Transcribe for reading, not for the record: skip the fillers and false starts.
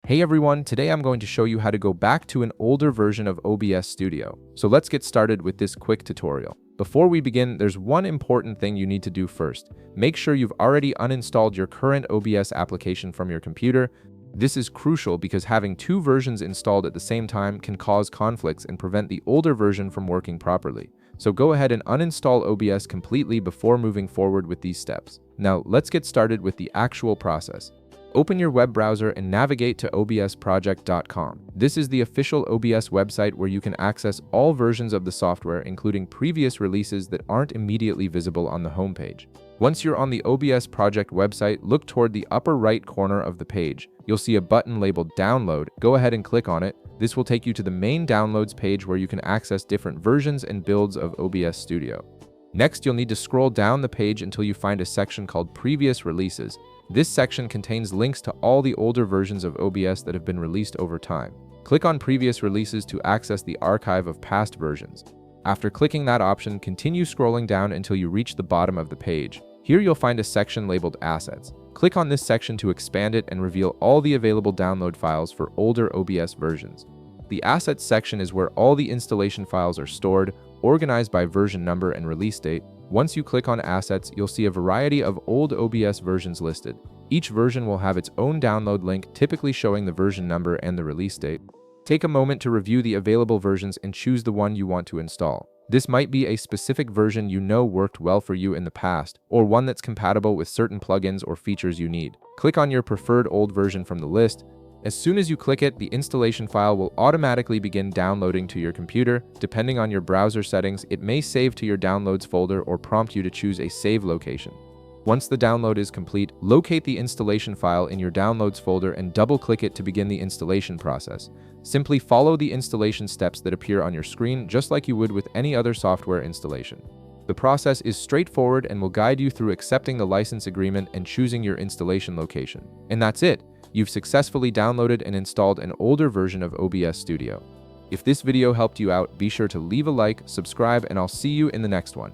Hey everyone, today I'm going to show you how to go back to an older version of OBS Studio. So let's get started with this quick tutorial. Before we begin, there's one important thing you need to do first. Make sure you've already uninstalled your current OBS application from your computer. This is crucial because having two versions installed at the same time can cause conflicts and prevent the older version from working properly. So go ahead and uninstall OBS completely before moving forward with these steps. Now let's get started with the actual process. Open your web browser and navigate to obsproject.com. This is the official OBS website where you can access all versions of the software, including previous releases that aren't immediately visible on the homepage. Once you're on the OBS project website, look toward the upper right corner of the page. You'll see a button labeled Download. Go ahead and click on it. This will take you to the main Downloads page where you can access different versions and builds of OBS Studio. Next, you'll need to scroll down the page until you find a section called Previous Releases. This section contains links to all the older versions of OBS that have been released over time. Click on Previous Releases to access the archive of past versions. After clicking that option, continue scrolling down until you reach the bottom of the page. Here you'll find a section labeled Assets. Click on this section to expand it and reveal all the available download files for older OBS versions. The Assets section is where all the installation files are stored, organized by version number and release date. Once you click on Assets, you'll see a variety of old OBS versions listed. Each version will have its own download link, typically showing the version number and the release date. Take a moment to review the available versions and choose the one you want to install. This might be a specific version you know worked well for you in the past, or one that's compatible with certain plugins or features you need. Click on your preferred old version from the list. As soon as you click it, the installation file will automatically begin downloading to your computer. Depending on your browser settings, it may save to your Downloads folder or prompt you to choose a save location. Once the download is complete, locate the installation file in your Downloads folder and double-click it to begin the installation process. Simply follow the installation steps that appear on your screen, just like you would with any other software installation. The process is straightforward and will guide you through accepting the license agreement and choosing your installation location. And that's it! You've successfully downloaded and installed an older version of OBS Studio. If this video helped you out, be sure to leave a like, subscribe, and I'll see you in the next one.